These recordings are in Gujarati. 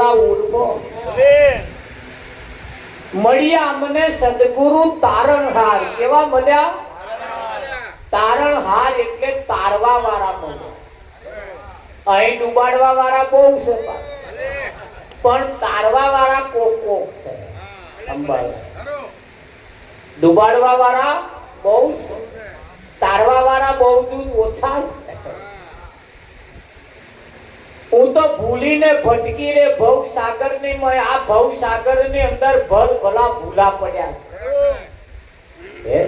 વાળા ઉર્ફો મળ્યા મને સદગુરુ તારણહાર. કેવા મળ્યા? તારણહાર એટલે તારવા વાળા મળ્યા. અહીં ડુબાડવા વાળા બહુ છે પણ તારવા વાળા કોક છે. અંબાલા ડુબાડવા વાળા બહુ છે, તારવા વાળા બહુ ઓછા છે. હું તો ભૂલીને ભટકી રે ભવ સાગર ની આ ભવ સાગર ની અંદર ભલા ભૂલા પડ્યા છે.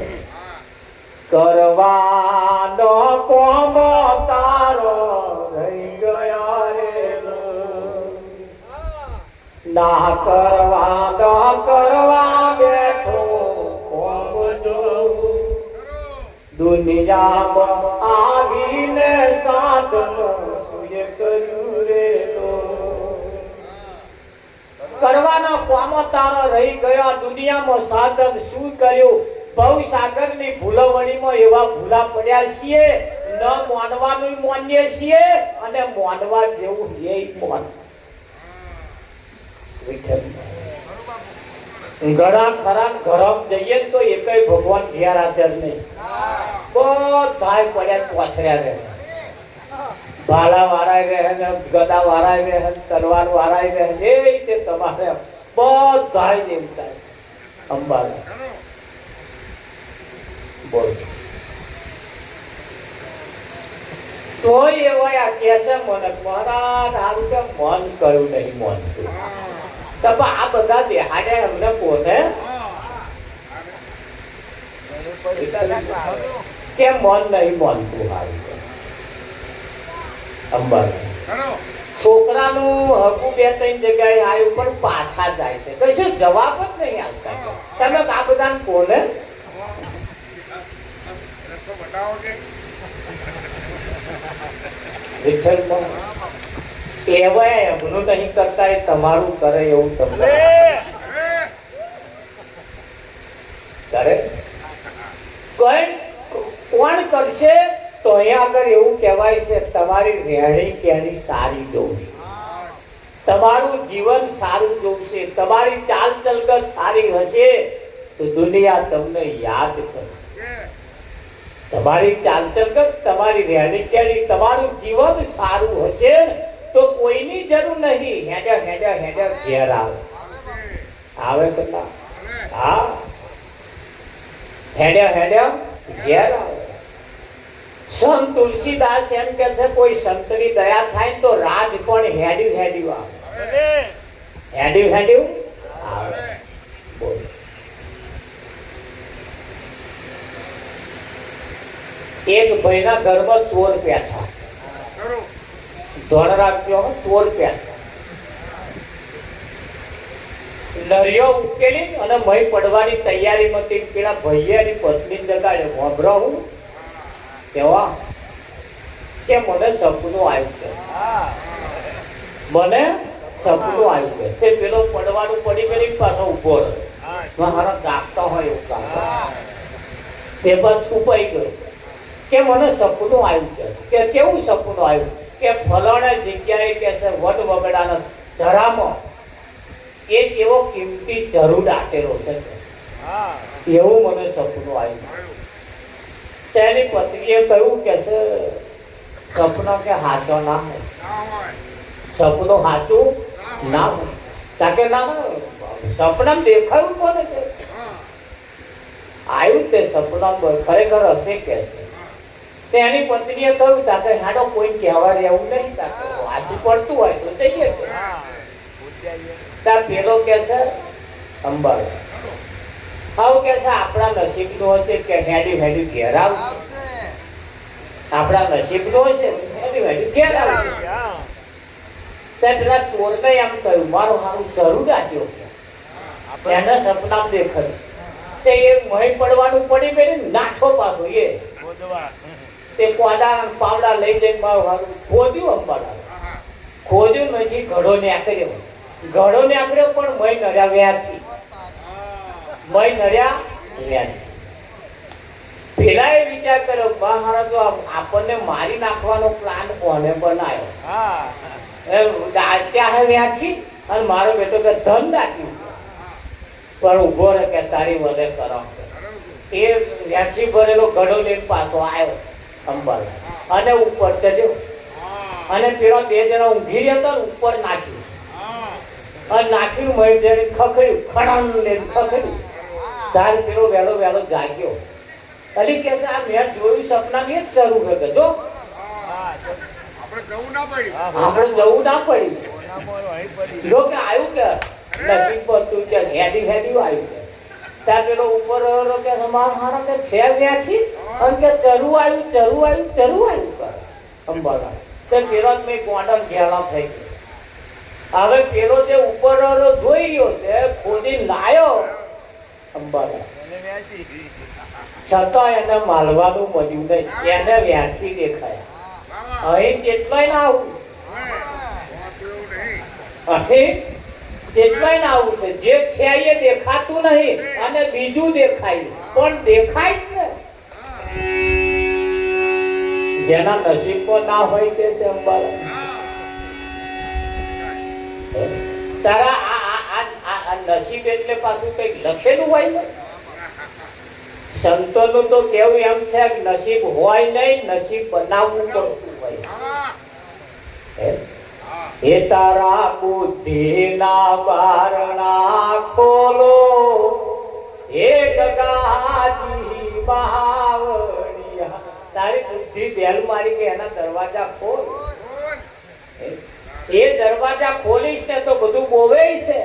કરવાનો કોમ તારો રહી ગયા રે, ના કરવા બેઠો કોમ જોઉં. દુનિયામાં આવીને સાધન સુય કર્યું રે. કરવાનો કોમ તારો રહી ગયો, દુનિયામાં સાધન શું કર્યું. ભવસાગર ની ભૂલવણીમાં એવા ભૂલા પડ્યા છીએ, ન માનવાનું માનીએ છીએ અને માનવા જેવું એ માન. ઘણા ખરા ઘરમ જઈએ તો એકય ભગવાન ઘેર હાજર નહીં. બધા પડ્યા પોથર્યા રહે, ભાલા વાળા રહે ને ગદા વાળા રહે, તલવાર વાળા રહે, એ રીતે તમારે બધા દેવતા અંબાલા બોલ. તોય એવા આ કેસે મને મહારાજ આવું કે મન કયું નહીં માનતું. તો આ બધા બેહાડે અમને કોને કે મન નહીં માનતું. હારું અંબાલા છોકરાનું હકુ બે ત્રણ જગ્યાએ આવ્યું પણ પાછા જાય છે, કશું જવાબ જ નહીં આવતા. તમે આ બધા કોને એમનું નહીં કરતા, તમારું કરે એવું તમને કરે. કોણ કરશે તો અહીંયા આગળ એવું કહેવાય છે તમારી રહેણી કેણી સારી જોશે, તમારું જીવન સારું જોશે, તમારી ચાલ ચલગત સારી હશે તો દુનિયા તમને યાદ કરશે. તમારી ચાલ ચલગત, તમારી રહેણી કેણી, તમારું જીવન સારું હશે તો કોઈની જરૂર નહીં. હેડે ઘેર આવે તો હા, હેડે ઘેર આવે. સંત તુલસીદાસ એમ કે છે કોઈ સંતની દયા થાય તો રાજ પણ હેડ્યું આવે. બોલ. એક ભાઈના ઘરમાં ચોર બેઠા, ધોણ રાખજો, ચોર બેઠા. નરિયો ઉકેલી અને મય પડવાની તૈયારીમાં પેલા ભૈયાની પત્ની જગાડે. વાભરો હું કેવા કે મને સપનું આવ્યું છે, મને સપનું આવ્યું છે. તે પેલો પડવાનું પડી પેલી પાછો ઉભો રહ્યો, મારા જાગતા હોય એવું કામ. તે બાદ છુપાઈ ગયો કે મને સપનું આવ્યું છે. કે કેવું સપનું આવ્યું? કે ફલાણા જગ્યાએ કે છે વટ વગડાના જરામાં એક એવો કિંમતી ઝરૂ દાટેલો છે, એવું મને સપનું આવ્યું. તેની પત્નીએ કહ્યું કે છે સપનો કે સાચો ના હોય, સપનું સાચું ના હોય. તાકે ના સપનામાં દેખાયું મને કે આવ્યું તે સપનામાં ખરેખર હશે કે છે. તેની પત્નીએ કહ્યું તાકે હાડો કોઈ કહેવા રહેવું નહીં, તાકે વાંચું પડતું હોય તો જઈએ. તાર પેલો કે છે અંબાલા આવું કે છે આપણા નસીબનું હશે કે હેડી ઘેર આવશે. આપણા નસીબનું હશે હેડી ઘેર આવશે. પેલા ચોરને એમ કહ્યું મારું સારું જરૂર રાખ્યો, એને સપનામાં દેખાયું. તે એ મહી પડવાનું પડી પેલી નાઠો પાછો તે કોદા પાવડા લઈ જઈને મારું સારું ખોદ્યું. અંબાલા ખોદ્યું નથી, ઘડો નાખ્યો પણ મય નર્યા વ્યાથી. પેલા એ વિચાર કર્યો બહાર તો આપણને મારી નાખવાનો પ્લાન કોને બનાવ્યો? વ્યાથી અને મારો બેટો કે ધન દાટ્યું પણ ઊભો રહે કે તારી વલે કરો. એ વ્યાસી ભરેલો ઘડો લઈને પાછો આવ્યો અંબાલા અને ઉપર ચડ્યો અને પેલા બે જણા ઊંઘી રહ્યા હતા ઉપર નાખ્યું અને નાખ્યું મહેશ ખખડ્યું ખડામ લઈને ખખડ્યું. તાર પેલો વહેલો વહેલો જાગ્યો. અલી કે આ મેં જોયું સપના એ જ જરૂર છે જો આપણે જવું ના પડ્યું જો કે આવ્યું કે નસીબ પર તું કે હેડી આવ્યું કે ત્યાં પેલો ઉપર કે સમાન હારા કે છે વ્યાસી અને કે ચરું આવ્યું કર અંબાલા તે પેલો મેં ગોંડમ ઘેરા થઈ ગયો. હવે પેલો જે ઉપર જોઈ રહ્યો છે ખોદી લાયો અંબાલા છતાં એને માલવાનું મળ્યું નહીં. એને વ્યાસી દેખાયા. અહીં જેટલાય ના આવું અહીં જેટલાય ના આવું છે જે છે એ દેખાતું નહીં અને બીજું દેખાય પણ દેખાય જ ને. જેના નસીબમાં ના હોય તે છે અંબાલા. તારા આ નસીબ એટલે પાછું કઈક લખેલું હોય ને. સંતોનું તો કેવું એમ છે કે નસીબ હોય નહીં નસીબ બનાવવું પડતું હોય. એ તારા બુદ્ધિના બારણા ખોલો હે ગગાજી બાવળિયા. તારી બુદ્ધિ બેલ મારી કે એના દરવાજા ખોલ. એ દરવાજા ખોલીશ ને તો બધું બોવે છે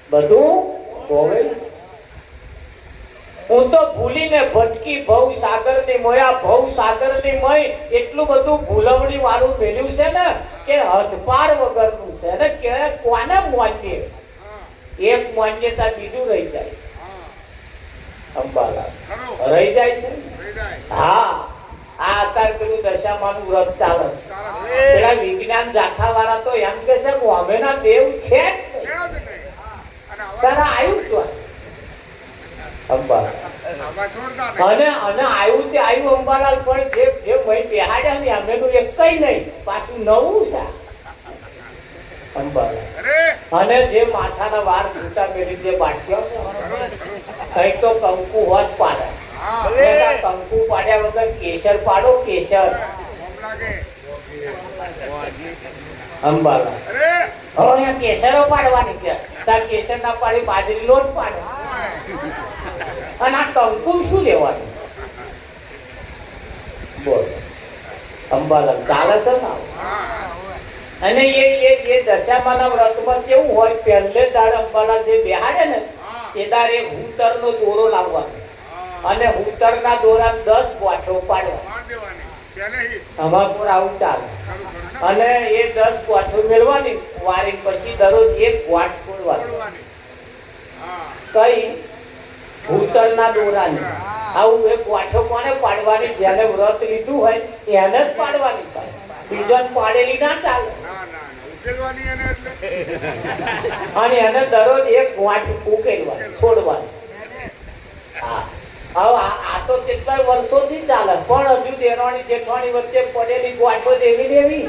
બધું બોવે છે. હું તો ભૂલીને ભટકી ભવ સાગરની મોયા ભવ સાગરની મય એટલું બધું ભૂલવણી વાળું મેલ્યું છે ને કે હદપાર વગરનું છે ને કે કોને માન્ય એક માન્યતા બીજું રહી જાય છે. અંબાલા રહી જાય છે. હા આ અત્યારે પેલું દશામાનું વ્રત ચાલે છે. પેલા વિજ્ઞાન જાથા વાળા તો એમ કે છે કે અમેના દેવ છે તારા આવ્યું જ અંબાલાલ અને આવ્યું તે આવ્યું અંબાલાલ પણ જે ભાઈ બેહાડ્યા ને અમેનું એક કઈ નહીં પાછું નવું છે અંબાલાલ. અને જે માથાના વાળ છૂટા મેળી જે બાટક્યો છે કઈ તો કંકુ હોત પાડે. કંકુ પાડ્યા વગર કેસર પાડો કેસર અંબાલાલ. હવે અહીંયા કેસરો પાડવાની છે ત્યાં કેસર ના પાડી બાજરી લોટ પાડે અને આ કંકુ શું લેવાનું બોલ અંબાલાલ ચાલે છે ને. અને એ દશામાના વ્રતમાં કેવું હોય પહેલે દાડ અંબાલાલ જે બેહાડે ને તે દાડ એ હુતરનો દોરો લાવવાનો અને હુતરના દોરા 10 ગોઠો પાડવા અમાપુર આવું ચાલે. અને એ 10 ગોઠો મેળવાની વારી પછી દરરોજ એક ગોઠ છોડવાની કઈ ભૂતરના દોરાની. આવું એક ગોઠો કોને પાડવાની જેને વ્રત લીધું હોય એને જ પાડવાની. બીજાને પાડેલી ના ચાલે. અને એને દરરોજ એક ગોઠ ઉકેલવાની છોડવાની. હા હવે આ તો કેટલાય વર્ષોથી ચાલે પણ હજુ દેરાણી જેઠાણી વચ્ચે પડેલી ગોઠો દેવી દેવી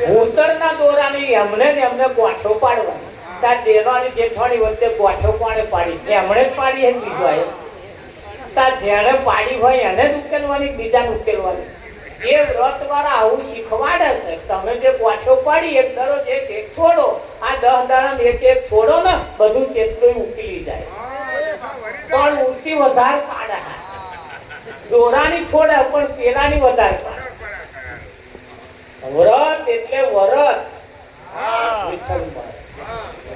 ભૂતરના દોરાની એમને ને એમને ગોઠો પાડવાની. તાર દેરાણી જેઠાણી વચ્ચે ગોઠો કોણે પાડી એમણે જ પાડી એમ બીજો તાર જેને પાડી હોય એને જ ઉકેલવાની બીજાને ઉકેલવાની. એ વ્રત વાળા આવું શીખવાડે છે. તમે જે ગોઠો પાડી એક દરરોજ એક એક છોડો આ 10 દાડા એક એક છોડો ને બધું જેટલું ઉકેલી જાય પણ ઉલટી વધારે પાડે. દોરાની છોડે પણ પેલાની વધારે પાડે. વ્રત એટલે વરત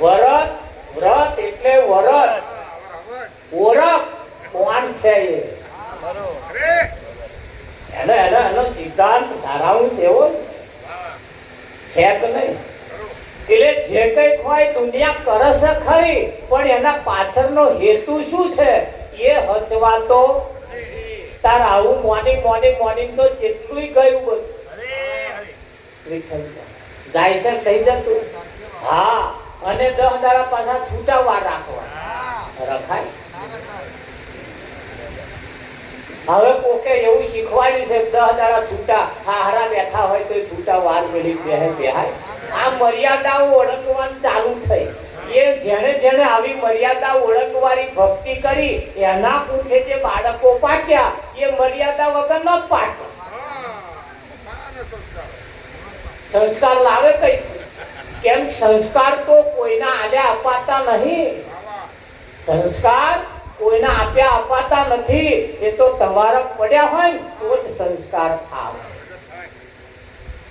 વરત વ્રત એટલે વરત ઓળખ કોણ છે એનો સિદ્ધાંત સારાંશ એવો છે કે નહીં. એટલે જે કઈક હોય દુનિયા કરે છે ખરી પણ એના પાછળનો હેતુ શું છે એ હચવાતો. તાર આવું મોર્નિંગ તો જેટલું ગયું બધું જાય છે થઈ જતું. હા અને 10 દાડા પાછા છૂટા વાર રાખવા રખાય. હવે કોકે એવું શીખવાડ્યું છે 10 દાડા છૂટા હારા બેઠા હોય તો છૂટા વાર મેળી બેહાય. આ મર્યાદાઓ ઓળખવાનું ચાલુ થઈ. એ જેને જેને આવી મર્યાદા ઓળખવાની ભક્તિ કરી એના પૂઠે જે બાળકો પાક્યા એ મર્યાદા વગર ન પાક્યા. સંસ્કાર લાવે કઈ? કેમ સંસ્કાર તો કોઈના આલ્યા અપાતા નહીં. સંસ્કાર કોઈના આપ્યા અપાતા નથી. એ તો તમારા પડ્યા હોય ને તો જ સંસ્કાર આવે.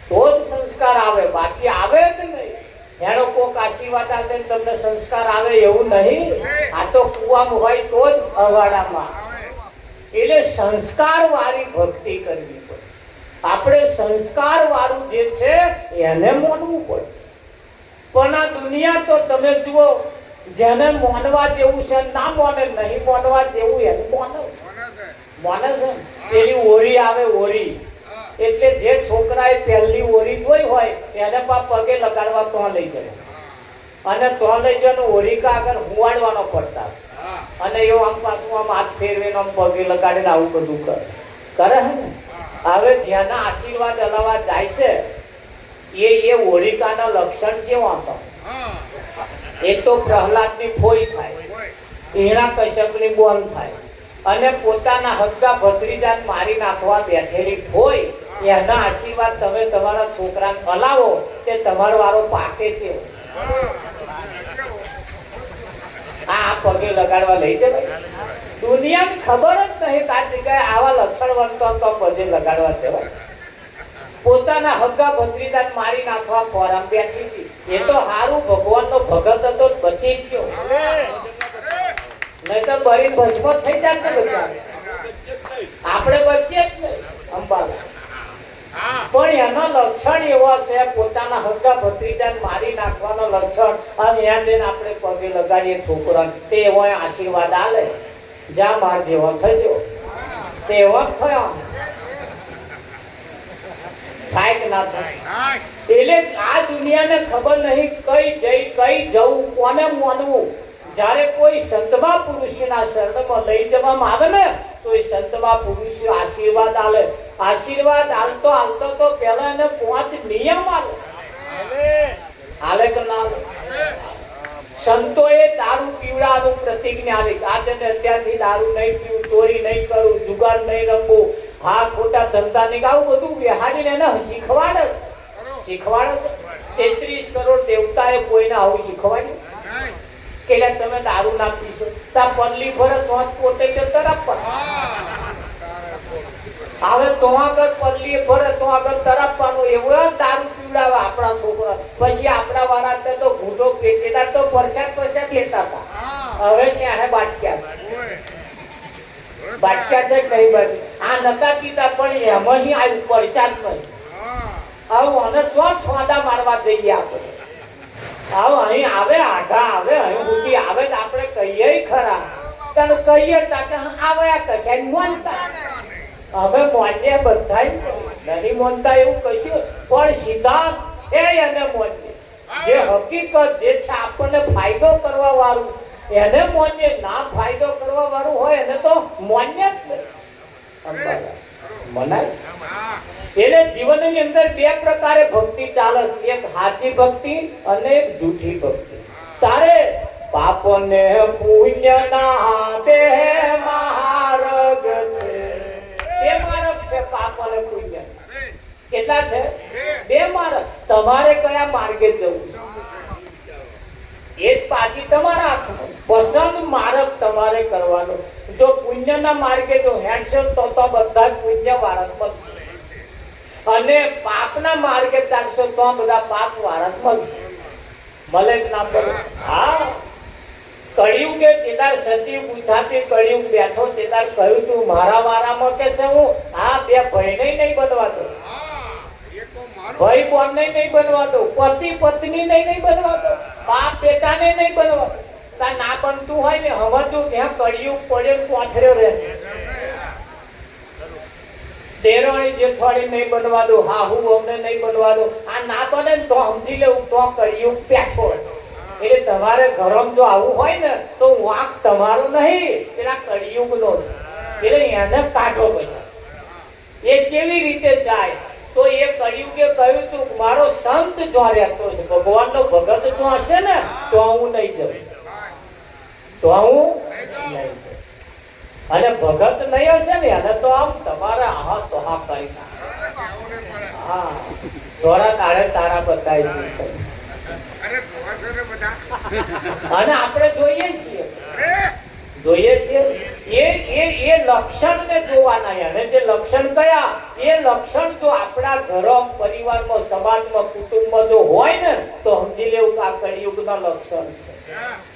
તો જ સંસ્કાર આવે, બાકી આવે જ નહીં. એનો કોક આશીર્વાદ આપે તમને સંસ્કાર આવે એવું નહીં. આ તો કુવામાં હોય તો જ અવાડામાં. એટલે સંસ્કાર વાળી ભક્તિ કરવી પડે. આપણે સંસ્કાર વાળું જે છે એને માનવું પડે. પણ આ દુનિયા તો તમે જુઓ, જેને માનવા જેવું છે ના માને, નહીં માનવા જેવું એને માને છે. પેલી ઓરી આવે, ઓરી એટલે જે છોકરાએ પહેલી ઓરી જોઈ હોય એને પગે લગાડવા તો લઈ જાય, અને તો લઈ જઈને ઓરિકા આગળ હુવાડવાનો પડતા, અને એવો આમ પાછું આમ હાથ ફેરવીને આમ પગે લગાડીને આવું બધું કરે હે ને. હવે જેના આશીર્વાદ અલાવા જાય છે એ હોલિકાના લક્ષણ કેવા હતા? એ તો પ્રહલાદની ફોઈ થાય, હિરણ્યકશ્યપની બોન થાય, અને પોતાના હગ્ગા ભત્રીજાને મારી નાખવા બેઠેલી ફોઈ એના આશીર્વાદ તમે તમારા છોકરાને અલાવો તે તમારો વારો પાકે છે. આ પગે લગાડવા લઈ જવાય? દુનિયાને ખબર જ નહીં કે આ જગ્યાએ આવા લક્ષણવંતો તો પગે લગાડવા જવાય. પોતાના હગ્ગા ભત્રીજાને મારી નાખવા ખોરામ બેઠી હતી. એ તો હારું ભગવાનનો ભગત હતો, બચી ગયો. નહીં તો બરી ભસ્મ થઈ જાય ને બધા. આપણે બચીએ જ નહીં અંબાલા. પણ એનો લક્ષણ એવો છે, પોતાના હગ્ગા ભત્રીજાને મારી નાખવાનો લક્ષણ. અને ત્યાં જઈને આપણે પગે લગાડીએ છોકરાને, તે એવો આશીર્વાદ આલે, જા માર જેવો થજો, તે એવો જ થયો. થાય કે ના થાય? એટલે આ દુનિયાને ખબર નહીં કઈ જવું, કોને માનવું. જ્યારે કોઈ સંતમા પુરુષના શરણમાં લઈ જવામાં આવે ને તો એ સંતમા પુરુષ આશીર્વાદ આલે. આશીર્વાદ આલતો આલતો તો પહેલા એને 5 નિયમ આલે કે ના આલે? સંતોએ દારૂ પીવડાવવાનું પ્રતિજ્ઞા આલી. આજે અત્યારથી દારૂ નહીં પીવું, ચોરી નહીં કરું, જુગાર નહીં રમવું, હા ખોટા ધંધા નહીં, આવું બધું બેહાડીને એને શીખવાડે. 33 કરોડ દેવતાએ કોઈને આવું શીખવાડ્યું કે તમે દારૂ ના પીશો, તા પલ્લી ભરે તો પોતે કે તરફ હવે તો આગળ પલ્લી ભરે તો આગળ તરફવાનું. એવો દારૂ પીવડાવે આપણા છોકરા. પછી આપણા વાળા તો ઘૂંટો પેચેદાર તો પરસાદ લેતા હતા. હવે શ્યાહે બાટક્યા છે કઈ બાજુ આ નતા પીતા, પણ એમાં આવ્યું પરસાદ નહીં. આવું અને છોડા મારવા જઈએ આપણે. આવું અહીં આવે, આઢા આવે, અહીં બુદ્ધિ આવે તો આપણે કહીએ ખરા. તને કહીએ કે આવ્યા કશા માનતા. હવે માન્ય બધા નહીં માનતા એવું કશું, પણ સિદ્ધાંત છે એને માન્ય. જે હકીકત જે છે આપણને ફાયદો કરવા વાળું એને માન્ય, ના ફાયદો કરવા વાળું હોય એને તો માન્ય જ નહીં મનાય. એટલે જીવનની અંદર 2 પ્રકારે ભક્તિ ચાલે છે, એક સાચી ભક્તિ અને એક જૂઠી ભક્તિ. તારે પાપને પુણ્ય ના બે માર્ગ છે. 2 માર્ગ છે પાપ અને પુણ્ય. કેટલા છે? 2 માર્ગ. તમારે કયા માર્ગે જવું એ જ પાછી તમારા હાથમાં. પસંદ માર્ગ તમારે કરવાનો. જો પુણ્યના માર્ગે જો હેડશો તો બધા પુણ્ય વાળા મળશે, અને પાપના માર્ગે ચાલશો તો બધા પાપ વાળા મળશે. મળે જ ના પડે? હા. કળિયુગે જેદાર સતયુગ ઉઠાતી કળિયુગ બેઠો તેદાર કહ્યું તું મારા વારામાં કે છે હું આ 2 ભાઈને નહીં બનવા દો, ભાઈ બોનને નહીં બનવા દો, પતિ પત્ની નહીં બનવા દો, બાપ બેટાને નહીં બનવા દો. તા ના બનતું હોય ને સમજવું ત્યાં કળિયુગ પડે પોથર્યો રહે. દેરોણી જેઠવાડી નહીં બનવા દો, હાહુ અમને નહીં બનવા દો. આ ના બને ને તો સમજી લેવું તો કળિયુગ પેઠો. એટલે તમારે ઘરમાં જો આવું હોય ને તો વાંક તમારો નહીં, પેલા કળિયુગનો છે. એટલે એને કાઢો પછી એ કેવી રીતે જાય તો એ કળિયુગે કહ્યું તું મારો સંત જો રહેતો છે ભગવાનનો ભગત જો હશે ને તો હું નહીં જઉં તો હું નહીં જઉં અને ભગત નહીં હશે ને એને તો આમ તમારે આહા તો હા કરી હા થોડા તારે તારા બતાવી છે અને આપણે જોઈએ છીએ એ લક્ષણ ને જોવાના અને જે લક્ષણ કયા એ લક્ષણ જો આપણા ઘરો પરિવારમાં સમાજમાં કુટુંબમાં જો હોય ને તો સમજી લેવું કે આ કળિયુગના લક્ષણ છે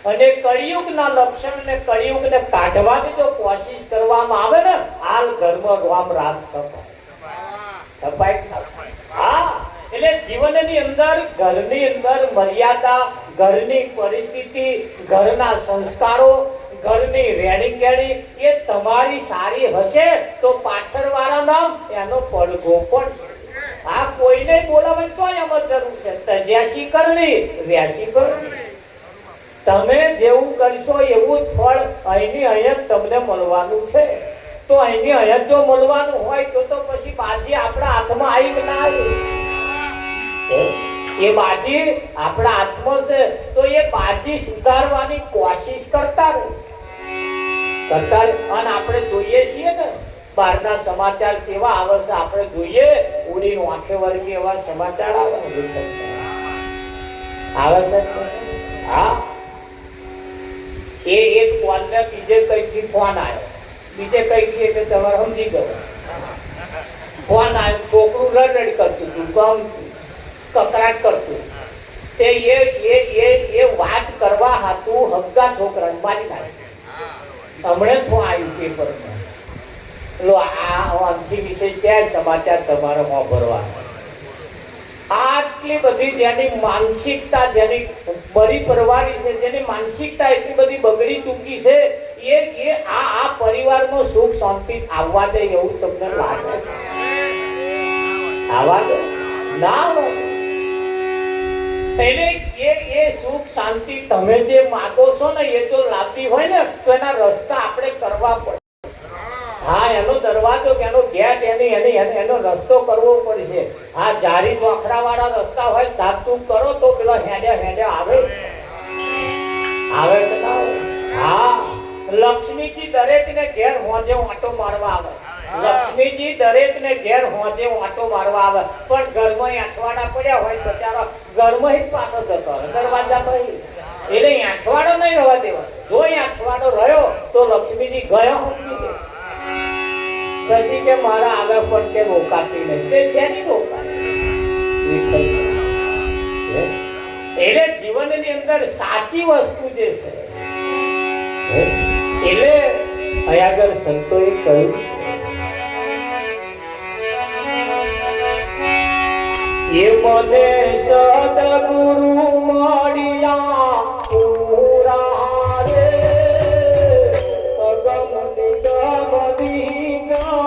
અને કળિયુગના લક્ષણ ને કળિયુગને કાઢવાની જો કોશિશ કરવામાં આવે ને હાલ ઘરમાં રામ રાસ થપાય હા એટલે જીવનની અંદર ઘરની અંદર મર્યાદા ઘરની પરિસ્થિતિ ઘરના સંસ્કારો ઘરની રેડી કેડી એ તમારી સારી હશે તો પાછળ વાળા નામ એનો પડઘો પણ આ કોઈને બોલાવે તો એમ જરૂર છે તજ્યાસી કરવી વ્યાસી કરવી તમે જેવું કરશો એવું જ ફળ અહીંની અહીંયા તમને મળવાનું છે તો અહીંની અહીંયા જો મળવાનું હોય તો પછી બાજી આપણા હાથમાં આવી કે ના આવી એ બાજી આપણા હાથમાં છે તો એ બાજી સુધારવાની કોશિશ કરતા રહે અને આપણે જોઈએ છીએ ને બહારના સમાચાર કેવા આવે છે આપણે જોઈએ ઉડીને આંખે વર્ગી એવા સમાચાર આવે છે હા એ એક ફોનને બીજે કઈથી ફોન આવ્યો બીજે કઈથી એટલે તમારે સમજી ગયો ફોન આવ્યો છોકરું રડરડ કરતું હતું ગમ કકરાટ કરતું તે એ વાત કરવા હતું હગા છોકરા મારી નાખી હમણે જ આવ્યું પેપરમાં લો આ આમથી વિશે ક્યાં સમાચાર તમારે વાપરવાના આટલી બધી જેની માનસિકતા જેની બરી પરવારી છે જેની માનસિકતા એટલી બધી બગડી ચૂકી છે એ આ પરિવારમાં સુખ શાંતિ આવવા દે એવું તમને લાગે આવવા દે ના એટલે એ સુખ શાંતિ તમે જે માગો છો ને એ જો લાવતી હોય ને તો એના રસ્તા આપણે કરવા પડે હા એનો દરવાજો એનો ગેટ એનો રસ્તો કરવો પડશે હા જારી ચોખરા વાળા રસ્તા હોય સાફસૂફ કરો તો પેલો હેડે આવે કે ના હા લક્ષ્મીજી દરેક ને ઘેર હોજે આંટો મારવા આવે લક્ષ્મીજી દરેક ને ઘેર હોજે આંટો મારવા આવે પણ ઘરમાં આંઠવાડા પડ્યા હોય બચારા ઘરમાં જ પાછો જતો દરવાજા પછી એટલે આંઠવાડો નહીં રહેવા દેવા જો આંઠવાડો રહ્યો તો લક્ષ્મીજી ગયો સમજી પછી કે મારા આગળ પણ કે રોકાતી નહીં તે શેની રોકાય એટલે જીવનની અંદર સાચી વસ્તુ જે છે એટલે અહીંયા આગળ સંતોએ કહ્યું છે એ મને સદગુરુ મળ્યા પૂરા રે અગમ નિગમ દિગમદાર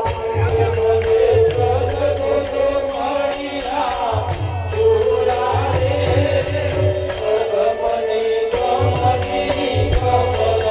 એ મને સદગુરુ મળ્યા પૂરા રે અગમ નિગમ દિગમદાર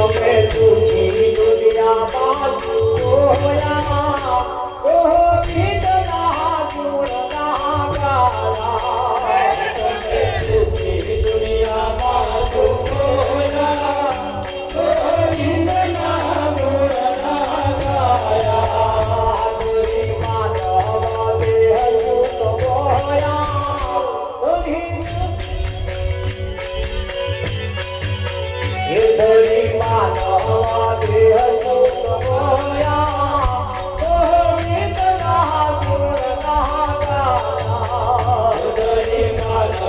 અમે તુજી દુનિયામાં જોયા ગોવિંદના ગુણના ગાયા અમે તુજી દુનિયામાં જોયા ગોવિંદના ગુણના ગાયા ગોરી માનવ દેહ સુત બોયા ગોરી માનવ દેહ સુત બોયા ગોવિંદના ગુણના ગાયા ગોરી માનવ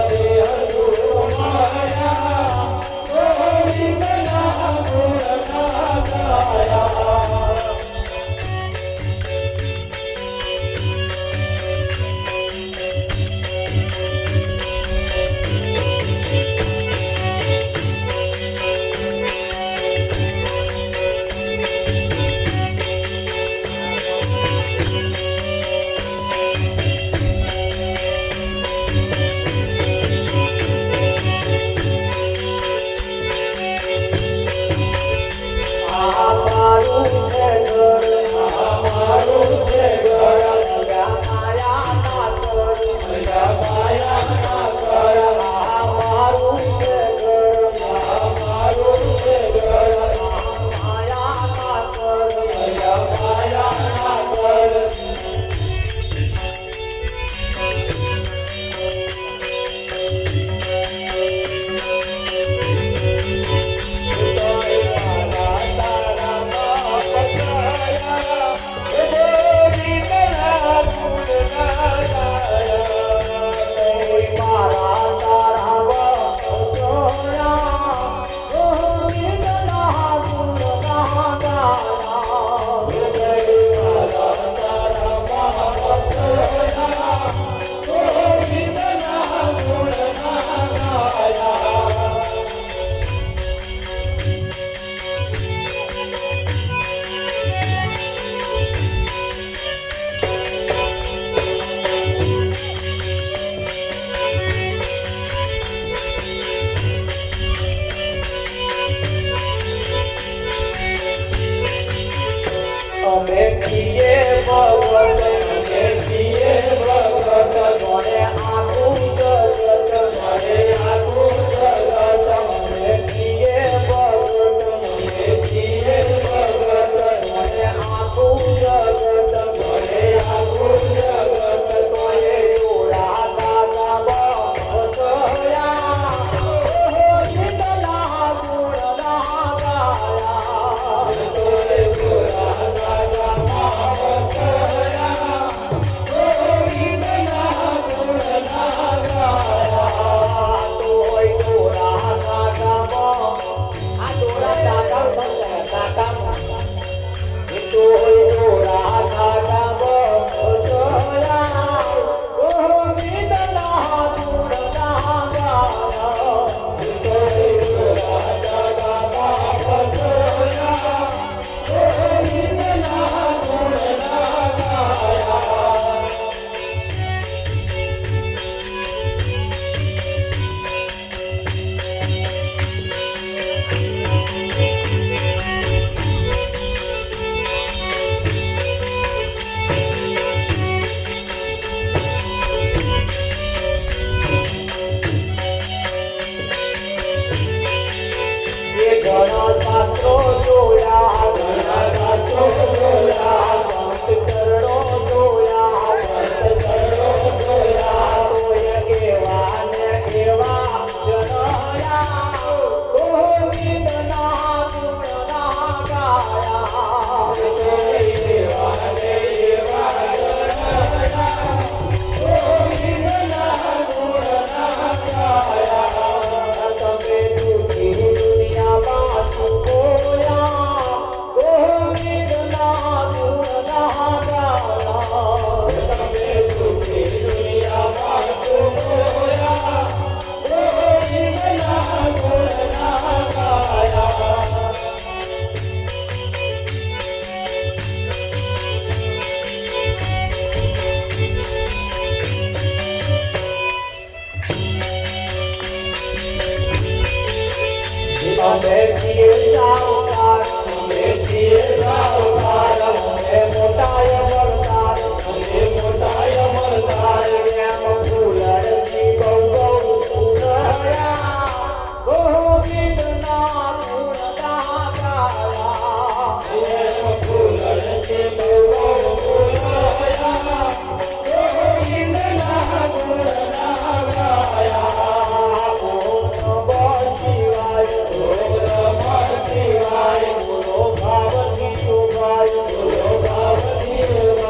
દેહ સુત બોયા ગોવિંદના ગુણના ગાયા અમારું છે ઘર અમારું છે ઘર માયા ના કર માયા ના કર અમારું છે ઘર અમારું છે ઘર માયા ના કર માયા ના કર અમે છીએ ભગત અમે છીએ ભગત મને આખું જગત મને આખું જગત અમે છીએ ભગત અમે છીએ ભગત મને આખું જગત મને આખું જગત તોય જોડા દાદા બસયા ગોવિંદના ગુણના ગાયા તોય જોડા દાદા બસયા અમે છીએ સાવધાન, અમે છીએ સાવધાન, અમે મોટા અમરદાર, અમે મોટા અમરદાર. એમ ફૂલરજી બહુ બહુ ફૂલયા, ગોવિંદના ગુણના ગાયા. એમ ફૂલરજી બહુ બહુ ફૂલયા, ગોવિંદના ગુણના ગાયા. ઓમ નમઃ શિવાય, ઓમ નમઃ શિવાય, બોલો ભાવથી ઉભાય, બોલો ભાવથી ઉભાય.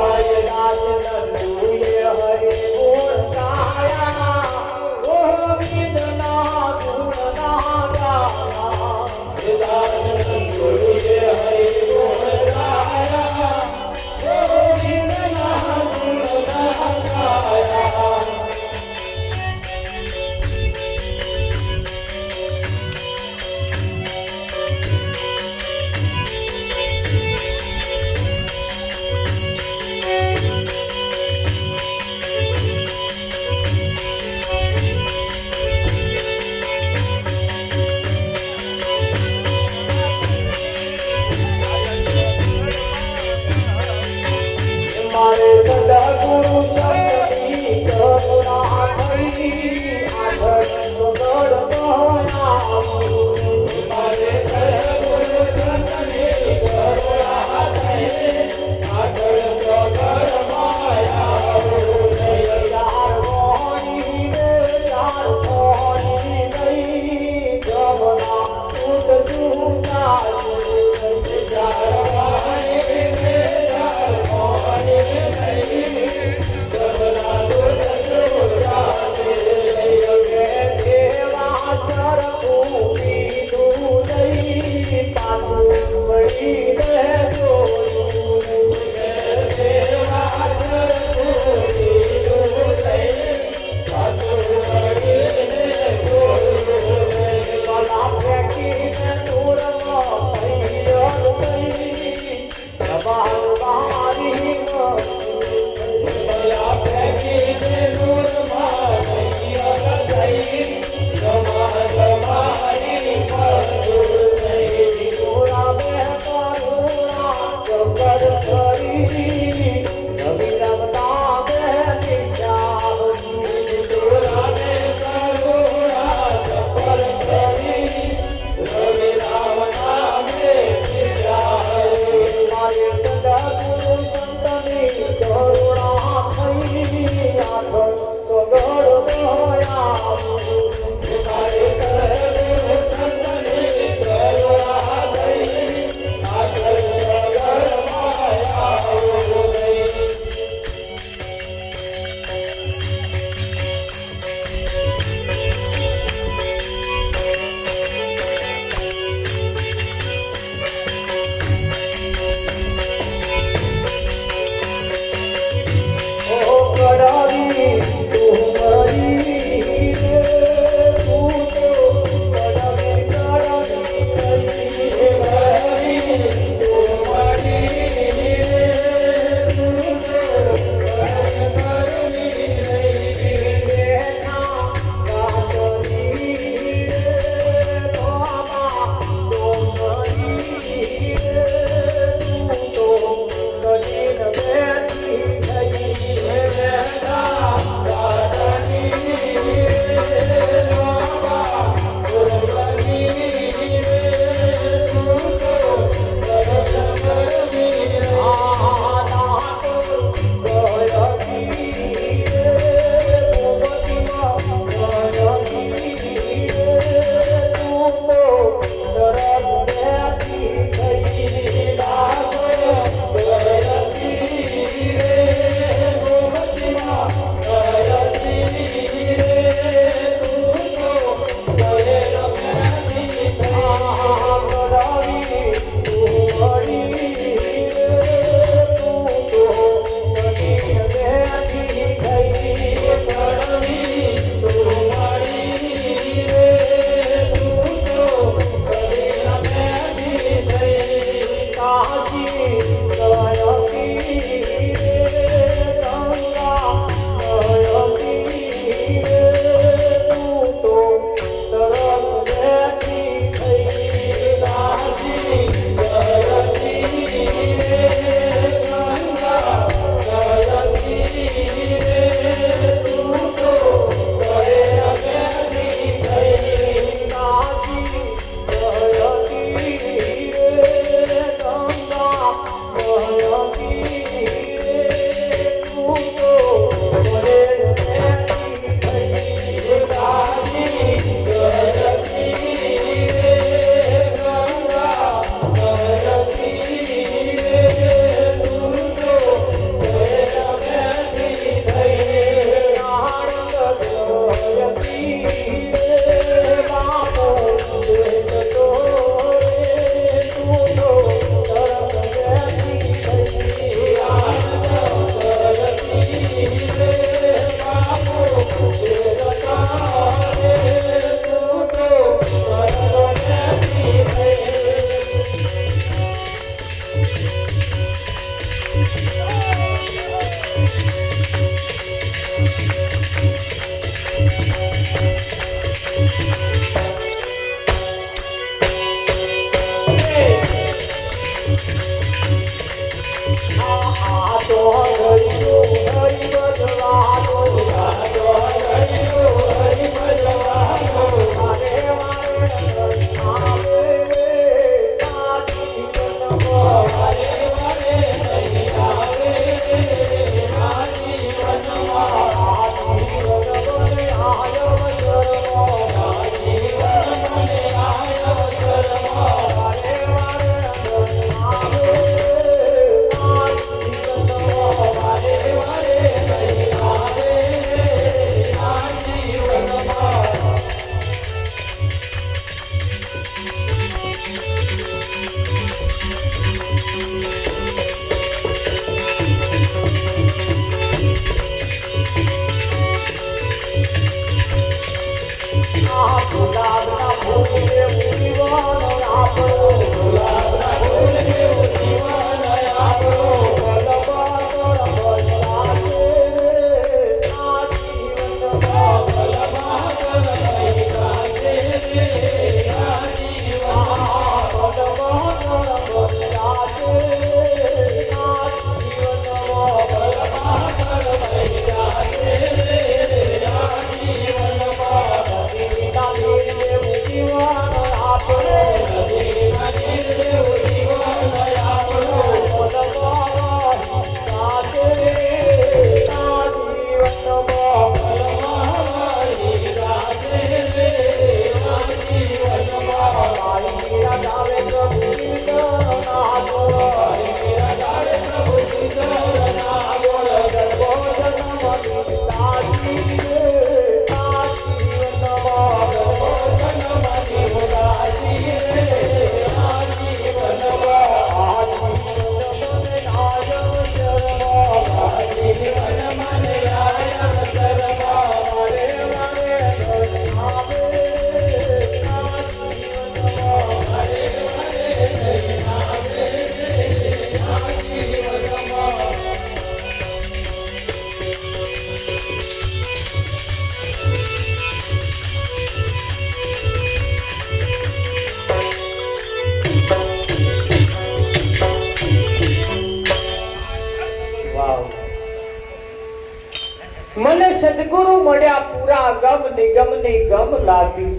મને સદગુરુ મળ્યા પૂરા ગમ નિગમ ની ગમ લાગી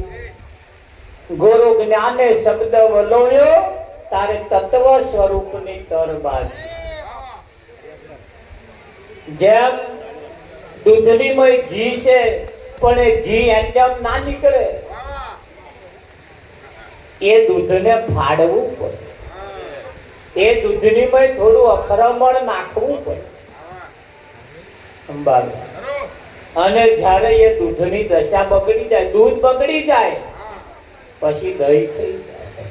ગુરુ જ્ઞાને શબ્દ વલોયો તારે તત્વ સ્વરૂપ ની તરબાજી જેમ દૂધની મય ઘી છે પણ એ ઘી એમ ના નીકળે એ દૂધને ફાડવું પડે એ દૂધની મય થોડું અખરમણ નાખવું પડે અંબાલા અને જ્યારે એ દૂધની દશા બગડી જાય દૂધ બગડી જાય પછી દહીં થઈ જાય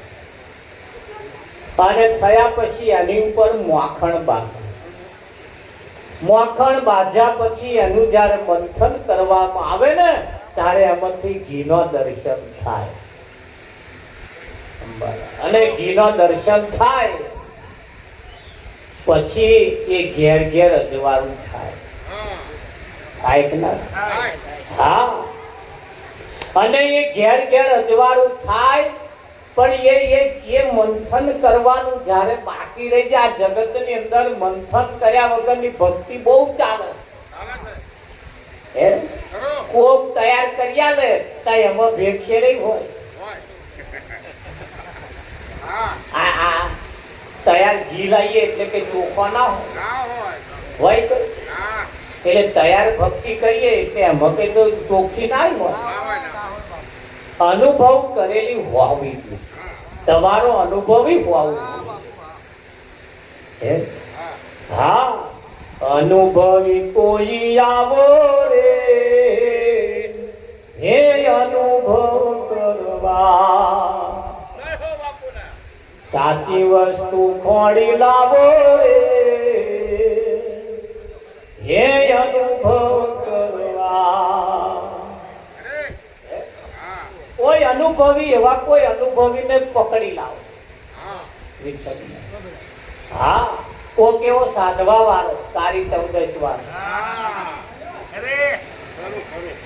અને થયા પછી એની ઉપર માખણ બાંધે માખણ બાંધ્યા પછી એનું જ્યારે મંથન કરવામાં આવે ને ત્યારે એમાંથી ઘીનો દર્શન થાય અને ઘીનો દર્શન થાય પછી એ ઘેર ઘેર અજવાળું થાય હા અને એ ઘેર ઘેર અજવાળું થાય પણ એ મંથન કરવાનું જ્યારે બાકી રહી જાય આ જગતની અંદર મંથન કર્યા વગરની ભક્તિ બહુ ચાલે કોક તૈયાર કર્યા લે તો એમાં ભેગશે નહીં હોય આ તૈયાર ઘી લાવીએ એટલે કે ચોખ્ખો ના હોય એટલે તૈયાર ભક્તિ કરીએ એટલે એમાં કઈ તો ચોખ્ખી ના હોય અનુભવ કરેલી હોવી તમારો અનુભવી હોવું હા અનુભવી કોઈ આવો રે હે અનુભવ કરવા સાચી વસ્તુ ખોડી લાવો રે હે અનુભવ કરવા કોઈ અનુભવી એવા કોઈ અનુભવીને પકડી લાવો હા કોક એવો સાધવા વાળો તારી 14 વાળો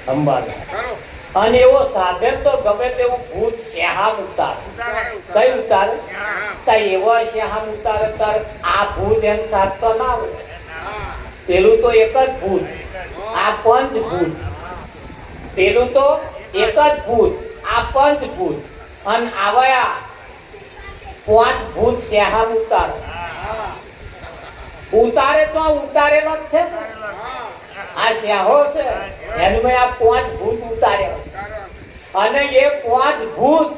અંબાલા અને એવો સાધે તો ગમે તેવું ભૂત શ્યામ ઉતારે. કઈ ઉતારે? એવો શ્યામ ઉતારે તાર આ ભૂત એમ સાધતો ના આવે. પેલું તો એક જ ભૂત, આ પંચભૂત. પેલું તો એક જ ભૂત, આ પંચભૂત. અને આવા 5 ભૂત શ્યામ ઉતારે. ઉતારે તો ઉતારેલો જ છે ને. આ શ્યાહો છે એનું મેં આ 5 ભૂત ઉતાર્યા. અને એ 5 ભૂત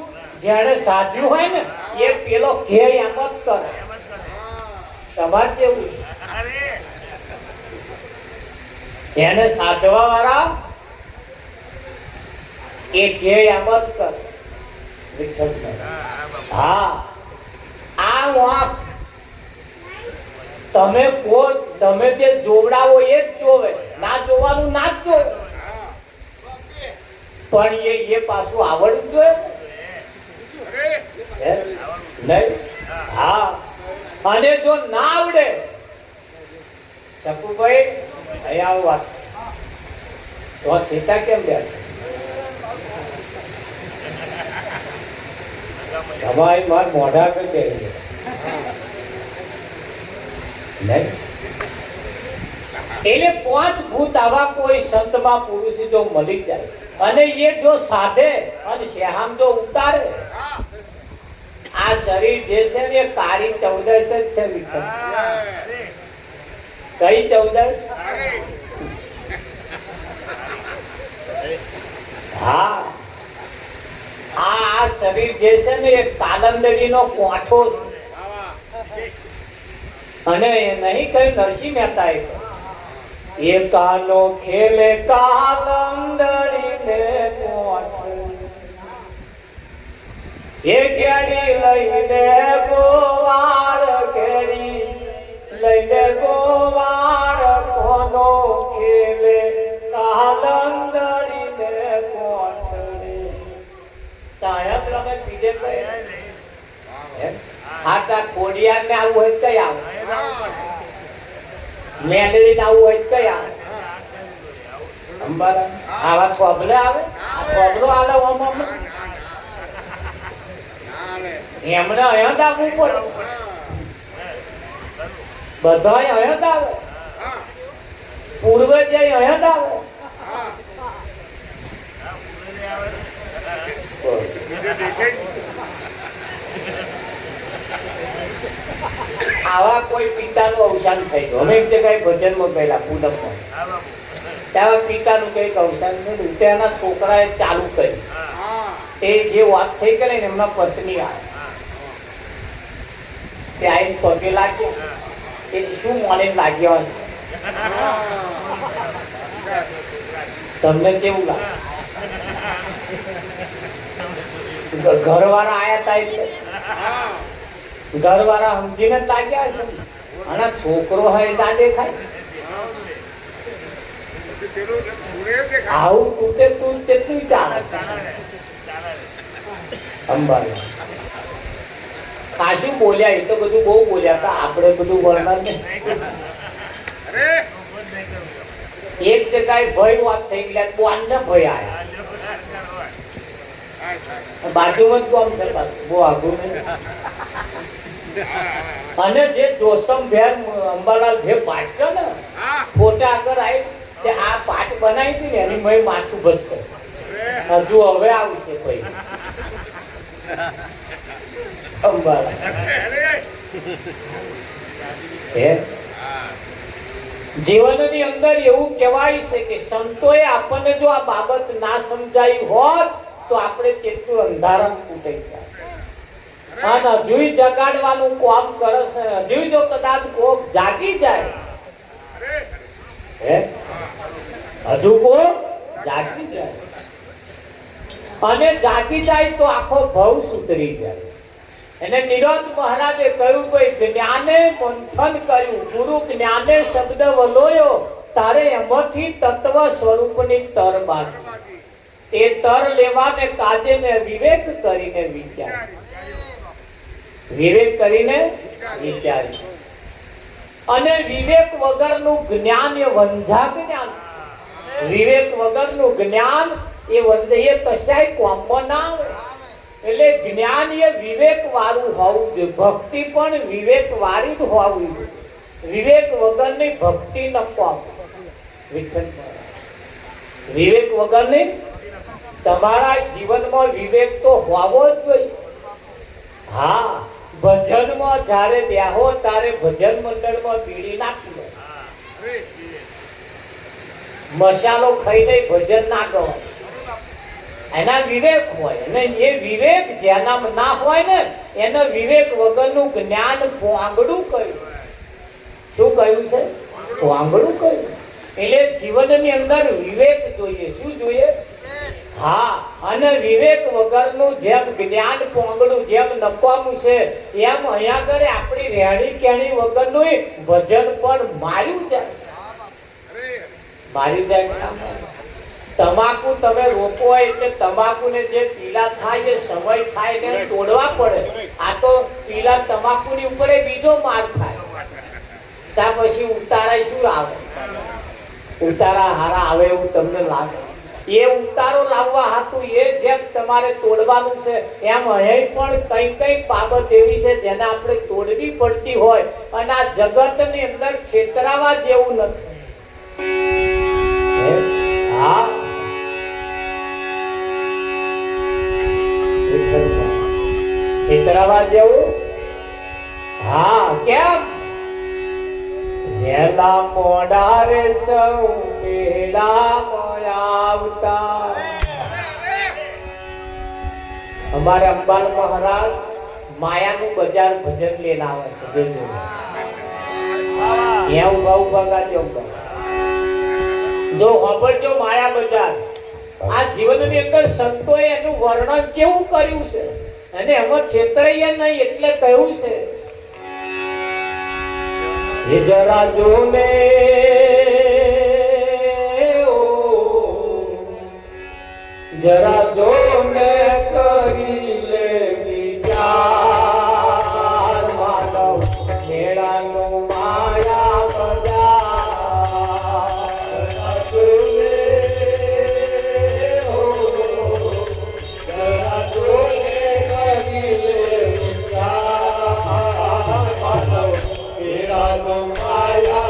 જેને સાધ્યું હોય ને એ પેલો ઘેય એમ જ કરે. તમારે કેવું? એને સાધવા વાળા એ ઘેય એમ જ કરે. હા, આ વાંક તમે જે જોવડાવો એ જ જોવે, ના જોવાનું ના જ જોવે. પણ એ પાછું આવડવું જોઈએ નહીં. હા, અને જો ના આવડે, શકુભાઈ અહીંયા વાત તો ચેતા કેમ બે તમારી માર મોઢા કરી દે નહીં. એટલે 5 ભૂત આવા કોઈ સંતમાં પુરુષ જો મળી જાય અને એ જો સાધે અને શ્યામ જો ઉતારે, આ શરીર જે છે ને એ કાળી 14 જ છે. વિક્રમ કઈ 14? હા, આ શરીર જે છે ને એ કાલંદરીનો કોઠો છે. અને નહીં કઈ નરસિંહ મહેતા એ કાનો ખેલે કાલંદરીને કોઠો, એ કેરી લઈને ગોવાળ, કેરી લઈને ગોવાળ, કોનો ખેલે કાલંદરીને કોઠડે. તાયમ રમે બીજે કઈ આટા કોડિયાર ને આવું હોય કઈ આવે, મેલડી ને આવું હોય કઈ આવે. અંબારા આવા થોભલે આવે, આ થોભલો આલે ઓમ ઓમ એમને અહીંયા જ આવવું પડે. બધા અહીંયા જ આવે, પૂર્વજ અહીંયા જ આવે. આવા કોઈ પિતાનું અવસાન થઈ ગયું. અમે એક જગ્યાએ ભજનમાં ગયેલા પૂનમમાં, ત્યાં પિતાનું કઈક અવસાન થયું. તેના છોકરાએ ચાલુ કરી. એ જે વાત થઈ ગઈ ને એમના પત્ની આવે, તે આઈને પગે લાગ્યા. એ શું મને લાગ્યો હશે? તમને કેવું લાગે? ઘરવાળા આયા તા એટલે ઘરવાળા સમજીને જ લાગ્યા હશે. અને છોકરો હોય ના દેખાય. આવું તૂટે તું કેટલું ચાલે. અંબાલા ખાસું બોલ્યા, એ તો બધું બહુ બોલ્યા હતા. આપણે બધું વર્ણન ને એક જગ્યાએ ભય વાત થઈ ગયા, બોન ને ભય આવ્યા. બાજુમાં જ ગામ છે, બહુ આઘું નહીં. અને જે જોસમ ભેર અંબાલાલ જે પાઠ છે ને ફોટા આગળ આવી, તે આ પાઠ બનાવી હતી ને એની મેં માથું ભજકો. હજુ હવે આવશે ભાઈ અંબાલાલ. જીવનની અંદર એવું કહેવાય છે કે સંતોએ આપણને જો આ બાબત ના સમજાવી હોત તો આપણે કેટલું અંધારા તૂટી જાય. અને હજુ જગાડવાનું કામ કરે છે. હજુ જો કદાચ કોક જાગી જાય, હજુ કોક જાગી જાય અને જાગી જાય તો આખો ભવ સુધરી જાય. એને નિરંત મહારાજે કહ્યું ભાઈ જ્ઞાને મંથન કર્યું, ગુરુ જ્ઞાને શબ્દ વલોયો, તારે એમાંથી તત્વ સ્વરૂપની તર બાકી. એ તર લેવાને કાજે ને વિવેક કરીને વિચારી. વિવેક કરીને વિચારી. અને વિવેક વગરનું જ્ઞાન એ વંઝા જ્ઞાન છે. વિવેક વગરનું જ્ઞાન એ વંદે કશાય કોમમાં ના આવે. એટલે જ્ઞાન એ વિવેક વાળું હોવું જોઈએ. ભક્તિ પણ વિવેક વાળી જ હોવી જોઈએ. વિવેક વગરની ભક્તિ ન પામો. વિવેક વગરની તમારા જીવનમાં વિવેક તો હોવો જ જોઈએ. હા, ભજનમાં જ્યારે બેહો ત્યારે ભજન મંડળમાં બીડી નાખી દો. મસાલો ખાઈને ભજન ના ગવાય. એના વિવેક હોય. અને એ વિવેક જેના ના હોય ને એને વિવેક વગરનું જ્ઞાન પોંગડું કહ્યું. શું કહ્યું છે? પોંગડું કહ્યું. એટલે જીવનની અંદર વિવેક જોઈએ. શું જોઈએ? હા, અને વિવેક વગરનું જેમ જ્ઞાન પોંગડું જેમ નપામું છે એમ અહીંયા આગળ આપણી રેણી કેણી વગરનું ભજન પણ માર્યું જાય. મારી જાય. તમાકુ તમે રોકો એટલે તમાકુને જે પીલા થાય એ સમય થાય ને તોડવા પડે. આ તો પીલા તમાકુની ઉપર બીજો માર થાય. ત્યાર પછી ઉતારા શું આવે? ઉતારા હારા આવે એવું તમને લાગે? એ ઉતારો લાવવા હાતું એ જેમ તમારે તોડવાનું છે એમ અહીં પણ કઈ કઈ બાબત એવી છે જેને આપણે તોડવી પડતી હોય. અને આ જગતની અંદર છેતરાવા જેવું નથી. હા, છેતરાવા જેવું. હા, કેમ? વેલા મોડા રે સૌ મેળામાં આવતા. અમારે અંબાલ મહારાજ માયાનું બજાર ભજન લઈને આવે છે. ત્યાં ઉભા ઉભા ગાજો જો ખબરજો માયા બજાર. આ જીવનની અંદર સંતોએ એનું વર્ણન કેવું કર્યું છે અને એમાં છેતરાઈએ નહીં એટલે કહ્યું છે એ જરા જોને જરા જોને કરી લે વિચાર માનવ મેળાનું માયા બજાર જરા જોને કરી લે વિચાર માનવ મેળાનું માયા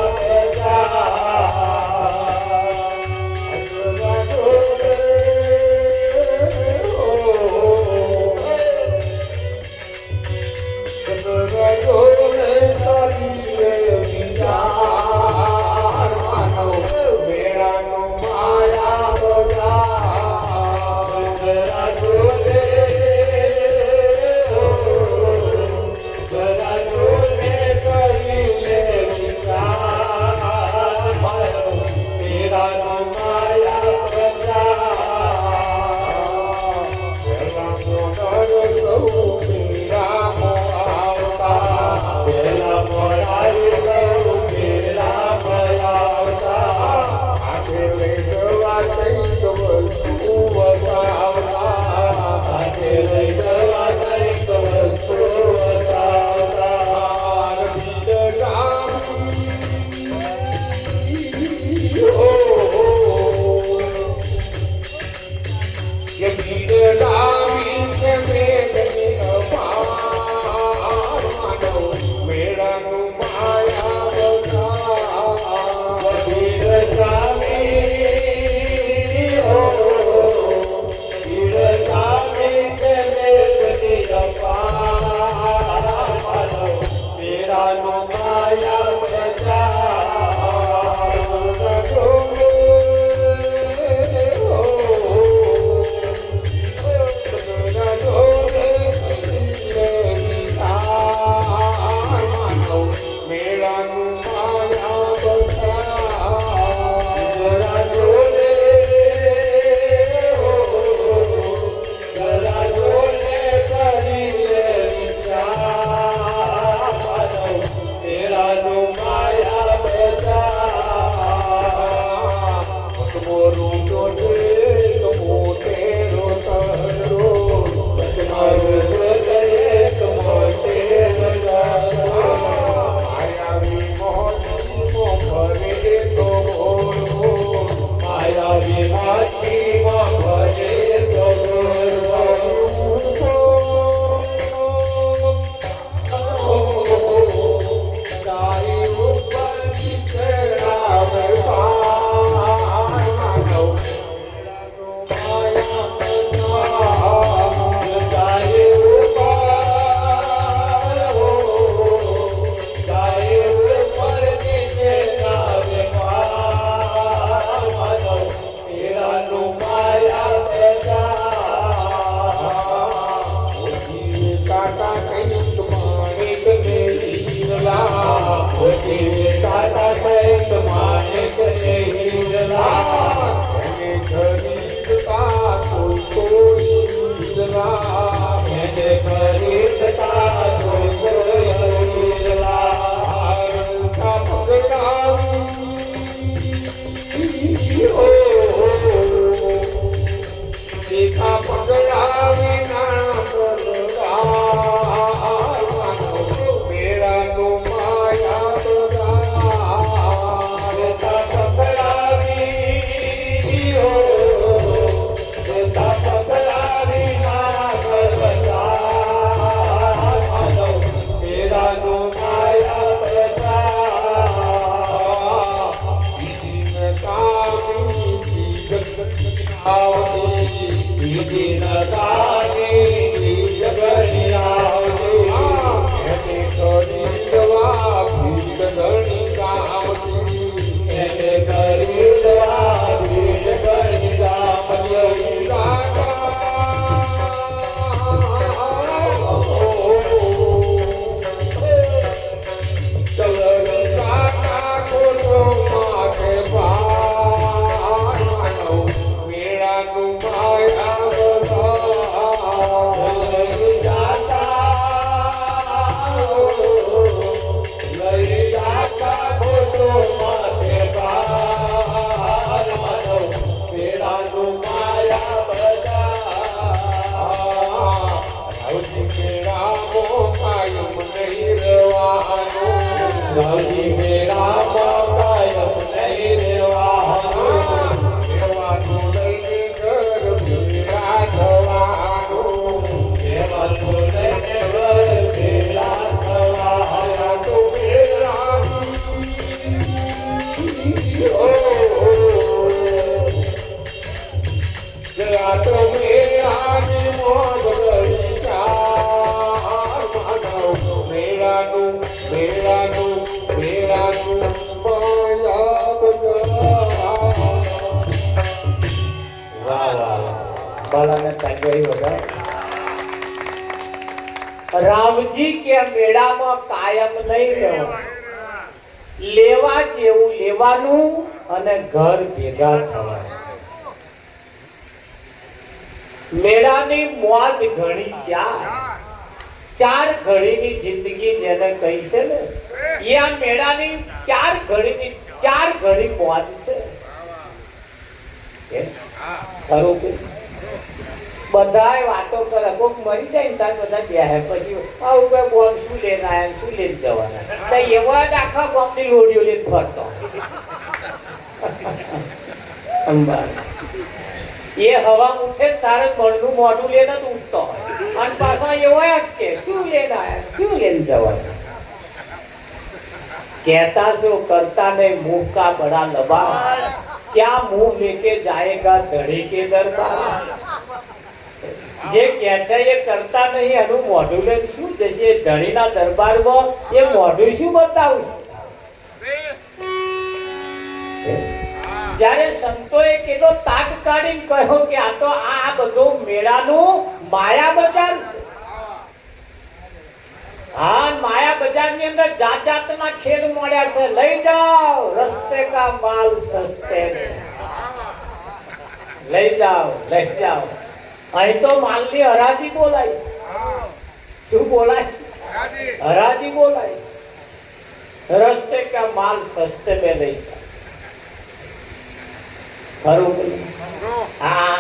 અંબાલાને તાળી વધારે. રામજી કે મેળામાં કાયમ નહીં રહેવું, લેવા જેવું લેવાનું અને ઘર ભેગા થવાનું. મેળાની મોજ ઘણી ચાર ઘડીની જિંદગી જેને કહી છે ને, એ આ મેળાની ચાર ઘડી મોજ છે. ખરું કે બધાય વાતો કરે, કોક મરી જાય ને તાર બધા બેહે, પછી આવું કઈ બોલ શું લઈને આયા શું લઈને જવાના, એવા જ આખા ગામની લોડીઓ લઈને ફરતો. એ હવા ઉઠે તારે મણનું મોઢું લઈને જ ઉઠતો હોય, અને પાછા એવા જ કે શું લઈને આયા શું લઈને જવાના. कहता से वो करता नहीं, मुंह का बड़ा लबा, क्या मुंह लेके जाएगा धड़ी के दरबार. જે કહે છે એ કરતા નહીં, એનું મોઢું લઈને શું જશે ધણીના દરબારમાં, એ મોઢું શું બતાવશે. જ્યારે સંતોએ કીધો તાક કાઢીને કહ્યો કે આ તો આ બધું મેળાનું માયા બજાર છે. હા, માયા બજાર ની અંદર જાત જાતના ખેલ મળ્યા છે. લઈ જાઓ રસ્તે કા માલ સસ્તે, લઈ જાઓ લઈ જાઓ. અહીં તો માલની હરાજી બોલાય છે. શું બોલાય? હરાજી બોલાય. રસ્તે કા માલ સસ્તે में લઈ જાઓ. ખરું આ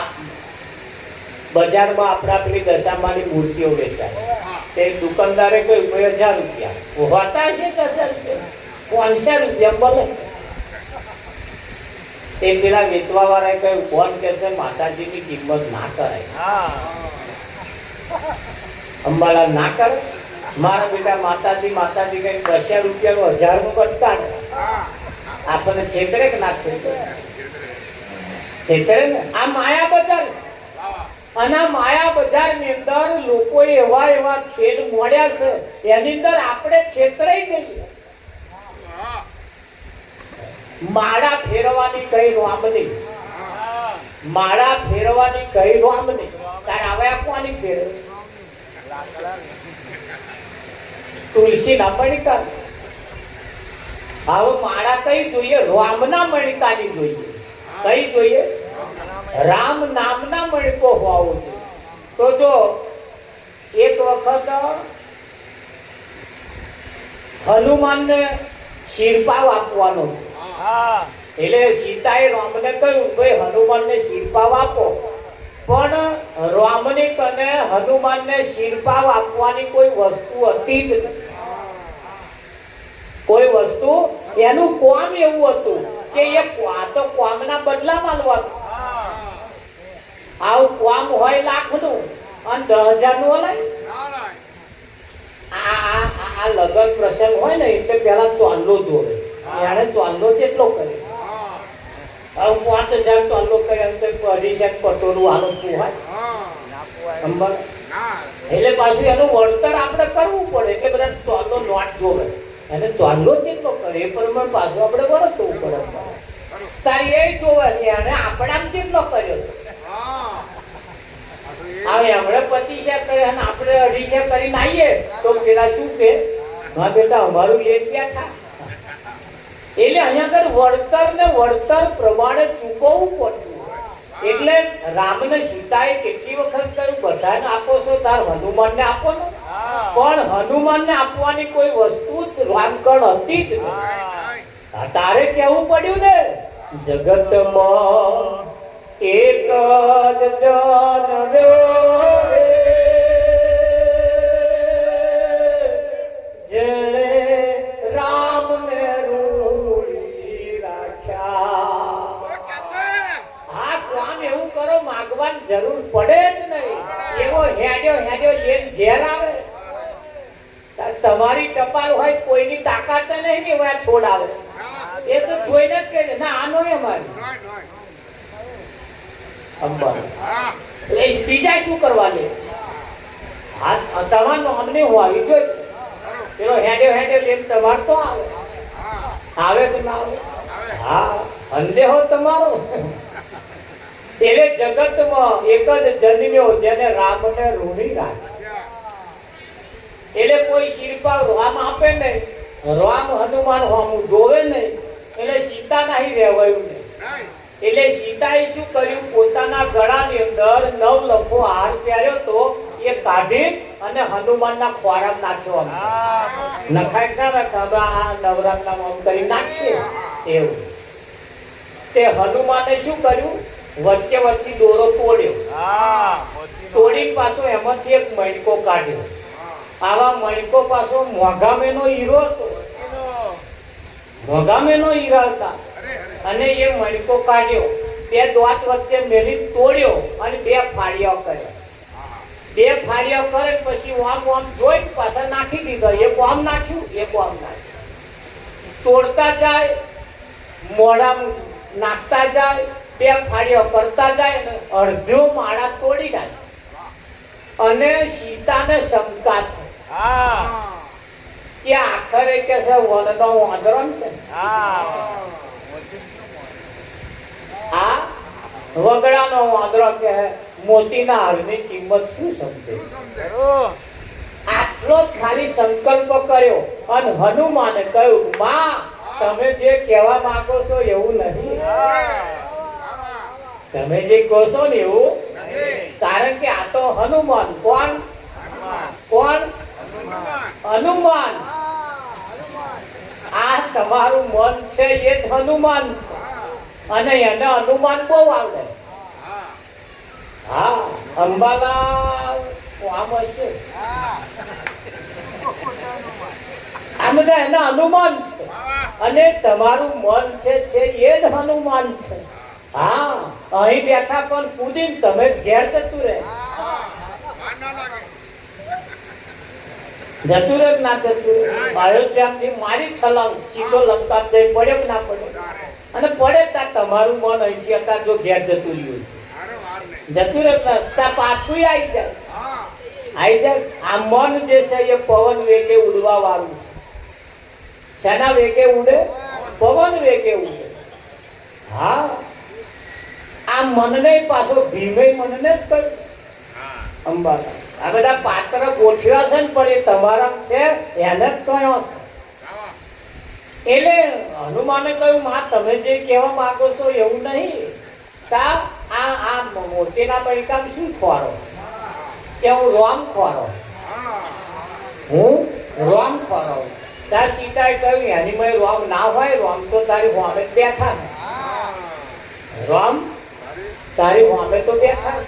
બજારમાં આપણા પેલી દશામાની મૂર્તિઓ વેચાય, તે દુકાનદારે કહ્યું 1000 રૂપિયા હોતા છે, 1000 રૂપિયા 500 રૂપિયા બોલે. તે પેલા વેચવા વાળાએ કહ્યું કોણ કે છે માતાજીની કિંમત ના કરાય. અંબાલા ના કરે, મારા બેટા માતાજી માતાજી કઈ 200 રૂપિયાનું 1000 નું કટકા આપણને છેતરે કે ના છેતરે? છેતરે ને. આ માયા બજાર છે. અને માયા બજાર ની અંદર લોકો એવા ખેલ મળ્યા છે, એની અંદર આપણે છેતરાઈ જઈએ. માળા ફેરવાની કઈ રોમની, માળા ફેરવાની કઈ રોમની, તારે હવે કોની ફેરવે? તુલસી ના મણિકા. હવે માળા કઈ જોઈએ? રામના મણિકાની જોઈએ. કઈ જોઈએ? રામ નામના મણકો હોવો જોઈએ. તો જો એક વખત હનુમાનને શિરપાવ આપવાનો છે, એટલે સીતાએ રામને કહ્યું ભાઈ હનુમાનને શિરપાવ આપો, પણ રામને કને હનુમાનને શિરપાવ આપવાની કોઈ વસ્તુ હતી જ નહીં. કોઈ વસ્તુ, એનું કામ એવું હતું કે એ તો કામના બદલામાં લેવાનું. આવું કામ હોય 1,00,000 નું અને 10,000 નું હલાય. આ લગન પ્રસંગ હોય ને એટલે પેલા ચોલ્લો જોડે, એને ચોલ્લો કેટલો કરે? હવે 5,000 ચોલ્લો કરે એમ તો 250 પટોરું આનું હોય. એટલે પાછું એનું વળતર આપણે કરવું પડે, એટલે બધા ચોલ્લો નોટ જોવે, એને ચોલ્લો કેટલો કરે એ પ્રમાણે પાછું આપણે વર્તવું પડે. તારી એ જોવે છે એને આપણા કેટલો કર્યો. હવે હમણાં 25 કરે અને આપણે 250 કરીને આવીએ તો પેલા શું કે હા બેટા અમારું લેટ બેઠા. એટલે અહીંયા આગળ વળતર પ્રમાણે ચૂકવવું પડતું. એટલે રામને સીતાએ કેટલી વખત કહ્યું બધાને આપો છો, તાર હનુમાનને આપો ને, પણ હનુમાનને આપવાની કોઈ વસ્તુ રામકણ હતી જ નહીં. તારે કેવું પડ્યું ને જગતમાં એક જ જન રે, જેણે રામને રૂડી રાખ્યા. આ કામ એવું કરો માગવાની જરૂર પડે જ નહીં. એવો હેડ્યો લઈને ઘેર આવે. તમારી ટપાલ હોય કોઈની તાકાત નહીં ને એવા છોડાવે. એ તો જોઈને જ કહે ના આનો અમારી બીજા શું કરવા લે? તમારનો અમને હોવી જોઈએ. પેલો હેડ્યો લઈને તમાર તો આવે કે ના આવે? હા, અંધેહો તમારો. એટલે જગતમાં એક જ જન્મ્યો જેને રામને ઋણી રાખ્યો. એટલે કોઈ શિલ્પા રામ આપે ને, રામ હનુમાન હોમું જોવે ને, એટલે સીતા નહીં રહેવાયું ને. એટલે સીતાએ શું કર્યું, પોતાના ગળાની અંદર 9 લખો હાર પહેર્યો તો એ કાઢી અને હનુમાનના ખોરામાં નાખ્યો. નખાય ના નખા, આ નવરાત્રામાં કરી નાખીએ એવું. તે હનુમાને શું કર્યું, વચ્ચે વચ્ચે દોરો તોડ્યો, તોડી પાછો એમાંથી એક મણકો કાઢ્યો. આવા મણકો પાછો મોઘામેનો હીરો હતો, મોઘામેનો હીરા હતા. અને એ મણકો કાઢ્યો, 2 દોત વચ્ચે મેલી તોડ્યો અને 2 ફાળિયા કર્યા. 2 ફાળિયા કરે પછી આમ જોઈ પાછા નાખી દીધા. એક આમ નાખ્યું, એક આમ નાખ્યું. તોડતા જાય, મોઢા નાખતા જાય, 2 ફાળિયા કરતા જાય અને અડધો માળા તોડી નાખે. અને સીતાને શંકા થઈ કે આખરે કે છે વનનો વાંદરો ને, આ વગડાનો વાંદરો કે મોતીના હારની કિંમત શું સમજે. આટલો ખાલી સંકલ્પ કર્યો અને હનુમાને કહ્યું, માં તમે જે કહેવા માંગો છો એવું નહીં, તમે જે કહો છો ને એવું. કારણ કે આ તો હનુમાન. કોણ? કોણ? હનુમાન. આ તમારું મન છે એ જ હનુમાન છે, અને એને હનુમાન બહુ આવડે. હા, અંબાલાલ આમ હશે, આ બધા એના હનુમાન છે. અને તમારું મન છે એ જ હનુમાન છે. હા, અહીં બેઠા પણ કૂદીને તમે ઘેર જતું રહે, જતું રહે ના જતું રહે. અયોધ્યાથી મારી છલાંગ સીધો લંકા જઈ પડે કે ના પડે, અને પડે ત્યાં તમારું મન અહીંથી અત્યારે જો ઘેર જતું રહ્યું જતું રહે, ત્યાં પાછું આવી જાય. આ મન જે છે એ પવન વેગે ઉડવા વાળું. શેના વેગે ઉડે? પવન વેગે ઉડે. હા, આ મનને પાછો ભીમે મનને જ કર્યું. અંબાલા આ બધા પાત્ર ગોઠવ્યા છે ને, પણ એ તમારા છે એને જ કયો છે. એટલે હનુમાને કહ્યું, માં તમે જે કહેવા માંગો છો એવું નહીં. તા આ મોતીના મણકામાં શું ખોરો કે હું રામ ખોરો, હું રામ ખોરો. ત્યાં સીતાએ કહ્યું, એની મેં રામ ના હોય, રામ તો તારી સામે બેઠા ને, રામ તારી સામે તો બેઠા.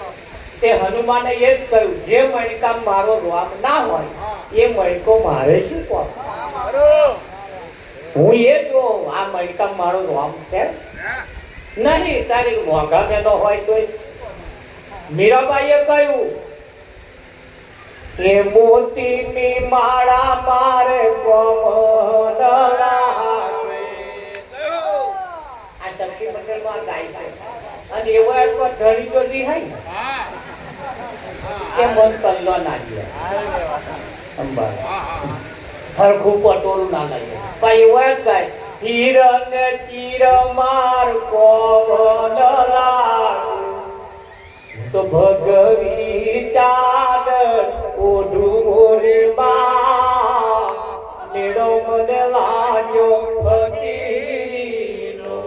તે હનુમાને એ જ કહ્યું, જે મણકા મારો રામ ના હોય એ મણકો મારે શું કહો, હું એ જો આ મણકા મારો રામ છે નહીં, તારી મોઘા મેનો હોય તો. મીરાબાઈએ કહ્યું કે મોતીની માળા મારે કોમલ લાગે. આ સખી મંડળમાં ગાય છે, અને એવો એક ધણી તો રિહાય કે મન કલ્લો ના લે અંબા હરખું પટોળું ના લાગે. પણ એવો એક ગાય, હિરણ ચીર માર કોમલ લાગે, તો ભગવી ચાદર ઓઢું મોરે બા, નેડો મને લાગ્યો ફકીરીનો.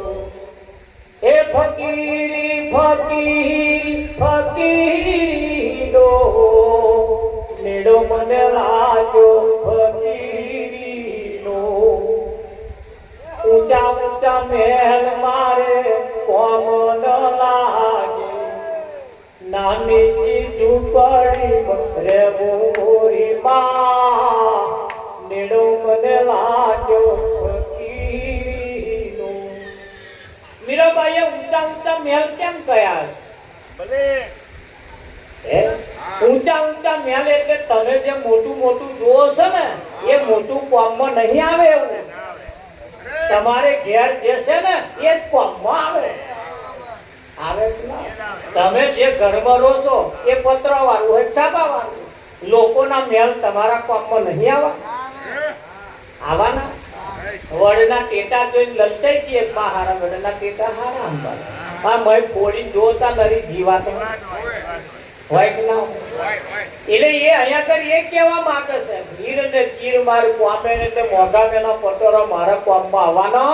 હે ફકીરી ફકીરી ફકીરીનો, નેડો મને લાગ્યો ફકીરીનો. ઊંચા ઊંચા મહેલ મારે કોમ ન લાગે, નાની સી ઝૂંપડી રહેવું મોરી માં, નેડો મને લાગ્યો ફકીરીનો. મીરાબાઈએ ઊંચા ઊંચા મહેલ કેમ કયા? ભલે ઊંચા ઊંચા મહેલ એટલે તમે જે મોટું મોટું જોવો છો ને એ મોટું કોમમાં નહીં આવે. એવું તમારે ઘેર જે છે ને એ જ કોમમાં આવે. આવે તમે જે ઘરમાં રહો છો એ પતરા વાળું હોય, ધાબા વાળું. લોકોના મહેલ તમારા કોમમાં નહીં આવવાના. વડના ટેટા જોઈને લલચાઈ જઈએ, હારા વડના ટેટા હારા અંબાલા. આ મય ફોડી જોતા નરી જીવાતો હોય કે ના એટલે એ અહીંયા કર એ કહેવા માંગે છે વીર ને ચીર માર કોમે ને તે મોઢા મેના પટોરો મારા કોમમાં આવવાનો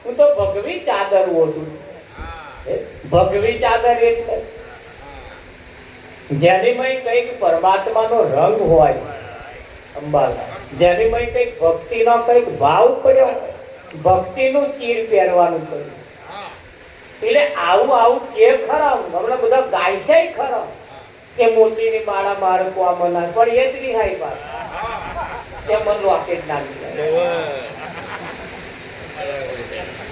હું તો ભગવી ચાદર ઓઢું ભગવી ચાદર એટલે જેની મય કઈક પરમાત્માનો રંગ હોય અંબાલા જેની મય કઈક ભક્તિનો કઈક ભાવ પડ્યો ભક્તિનું ચીર પહેરવાનું કર્યું એટલે આવું કે ખરા હમણાં બધા ગાય છે ખરા કે મોતીની માળા મારે કોમના પણ એ જ રિહાઈ પાસ કે મન રોકેટ નાખી